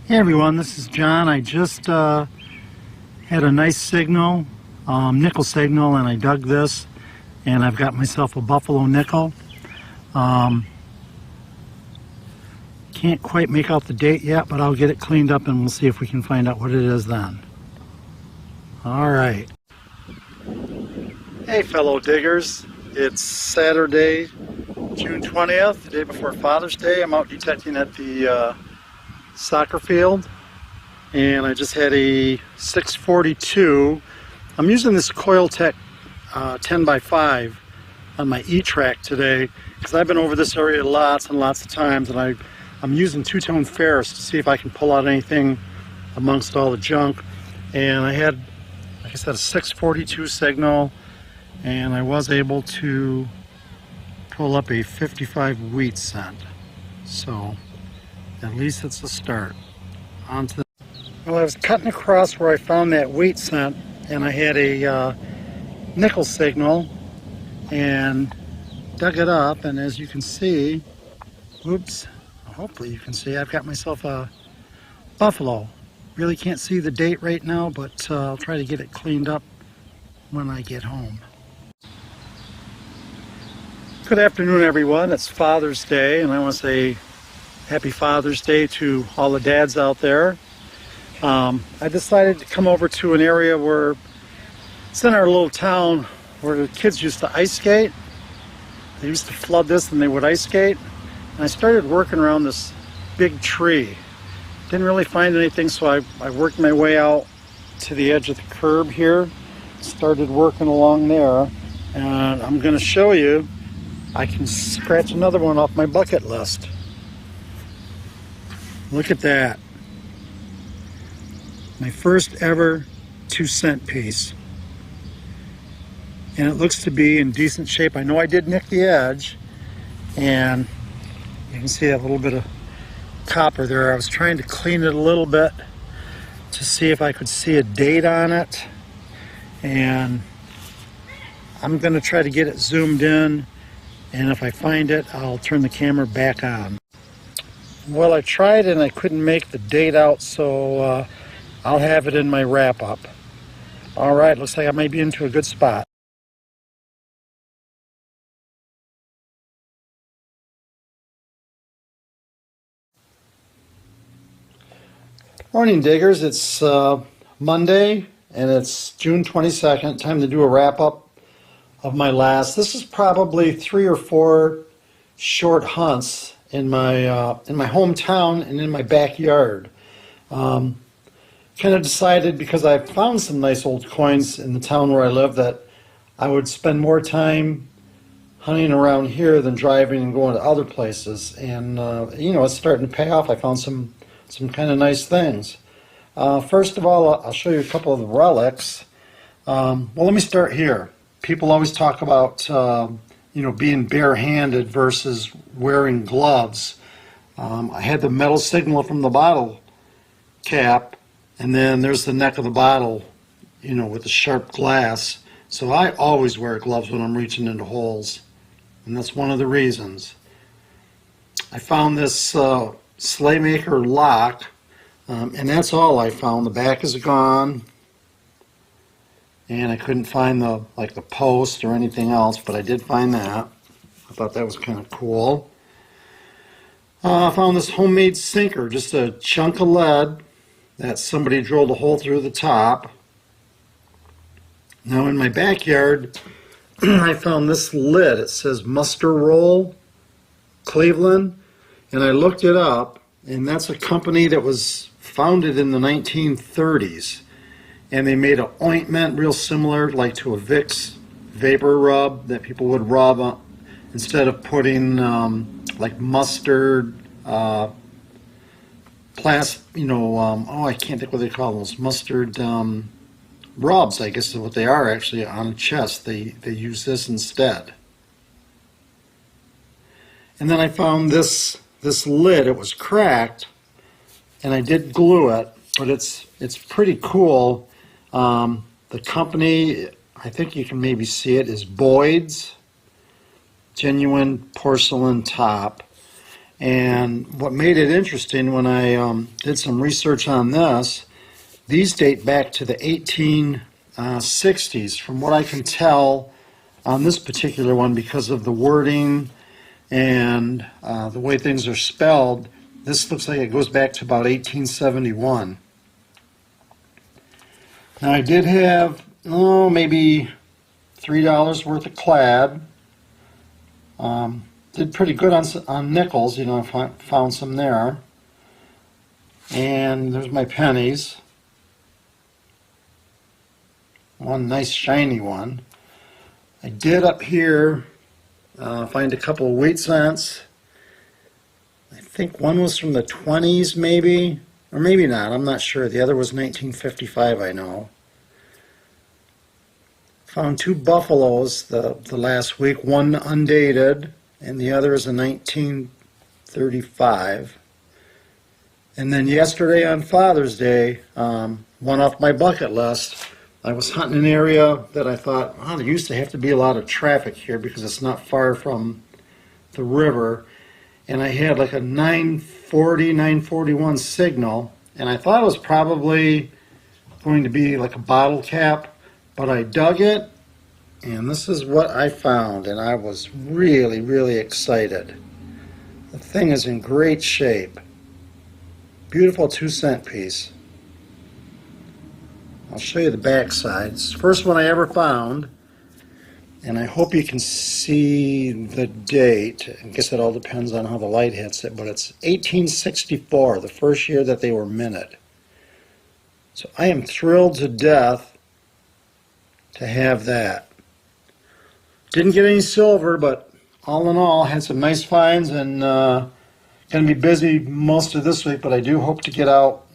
Hey everyone, this is John. I just had a nice signal, nickel signal, and I dug this, and I've got myself a buffalo nickel. Can't quite make out the date yet, but I'll get it cleaned up and we'll see if we can find out what it is then. Alright. Hey fellow diggers, it's Saturday, June 20th, the day before Father's Day. I'm out detecting at the soccer field, and I just had a 642. I'm using this Coiltech 10x5 on my E-Track today because I've been over this area lots and lots of times, and I'm using two-tone ferrous to see if I can pull out anything amongst all the junk. And I had, like I said, a 642 signal, and I was able to pull up a 55 wheat cent. So at least it's a start. Well, I was cutting across where I found that wheat cent, and I had a nickel signal and dug it up, and as you can see, oops, hopefully you can see, I've got myself a buffalo. Really can't see the date right now, but I'll try to get it cleaned up when I get home. Good afternoon everyone, it's Father's Day, and I want to say Happy Father's Day to all the dads out there. I decided to come over to an area where it's in our little town where the kids used to ice skate. They used to flood this and they would ice skate. And I started working around this big tree. Didn't really find anything, so I worked my way out to the edge of the curb here. Started working along there, and I'm going to show you I can scratch another one off my bucket list. Look at that. My first ever 2-cent piece. And it looks to be in decent shape. I know I did nick the edge, and you can see that little bit of copper there. I was trying to clean it a little bit to see if I could see a date on it. And I'm going to try to get it zoomed in, and if I find it, I'll turn the camera back on. Well, I tried and I couldn't make the date out, so I'll have it in my wrap-up. Alright, looks like I might be into a good spot. Morning diggers, it's Monday and it's June 22nd. Time to do a wrap-up of my last. This is probably 3 or 4 short hunts in my hometown and in my backyard. Kind of decided, because I found some nice old coins in the town where I live, that I would spend more time hunting around here than driving and going to other places. And you know, it's starting to pay off. I found some kind of nice things. First of all, I'll show you a couple of the relics. Well, let me start here. People always talk about you know, being barehanded versus wearing gloves. I had the metal signal from the bottle cap, and then there's the neck of the bottle, you know, with the sharp glass. So I always wear gloves when I'm reaching into holes, and that's one of the reasons. I found this Slaymaker lock, and that's all I found. The back is gone, and I couldn't find the post or anything else, but I did find that. I thought that was kind of cool. I found this homemade sinker, just a chunk of lead that somebody drilled a hole through the top. Now in my backyard, I found this lid. It says Muster Roll, Cleveland, and I looked it up, and that's a company that was founded in the 1930s. And they made an ointment real similar like to a Vicks vapor rub that people would rub instead of putting like mustard, oh, I can't think what they call those, mustard rubs, I guess is what they are actually, on a chest. They use this instead. And then I found this lid. It was cracked, and I did glue it, but it's pretty cool. The company, I think you can maybe see it, is Boyd's Genuine Porcelain Top. And what made it interesting when I did some research on this, these date back to the 1860s, from what I can tell on this particular one, because of the wording and the way things are spelled. This looks like it goes back to about 1871. Now I did have, maybe $3 worth of clad. Did pretty good on nickels, I found some there. And there's my pennies. One nice shiny one. I did up here find a couple of wheat cents. I think one was from the 20s maybe, or maybe not, I'm not sure. The other was 1955, I know. Found two buffaloes the last week, one undated and the other is a 1935. And then yesterday on Father's Day, one off my bucket list, I was hunting an area that I thought, there used to have to be a lot of traffic here because it's not far from the river. And I had like a 940, 941 signal, and I thought it was probably going to be like a bottle cap, but I dug it, and this is what I found, and I was really, really excited. The thing is in great shape. Beautiful 2-cent piece. I'll show you the back side. It's the first one I ever found, and I hope you can see the date. I guess it all depends on how the light hits it, but it's 1864, the first year that they were minted. So I am thrilled to death to have that. Didn't get any silver, but all in all, had some nice finds, and going to be busy most of this week, but I do hope to get out,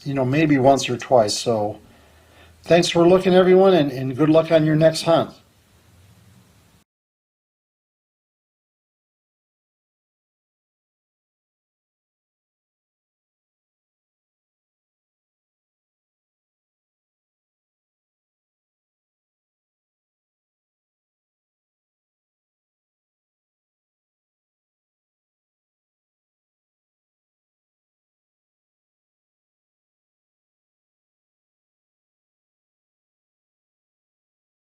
maybe once or twice. So thanks for looking, everyone, and good luck on your next hunt.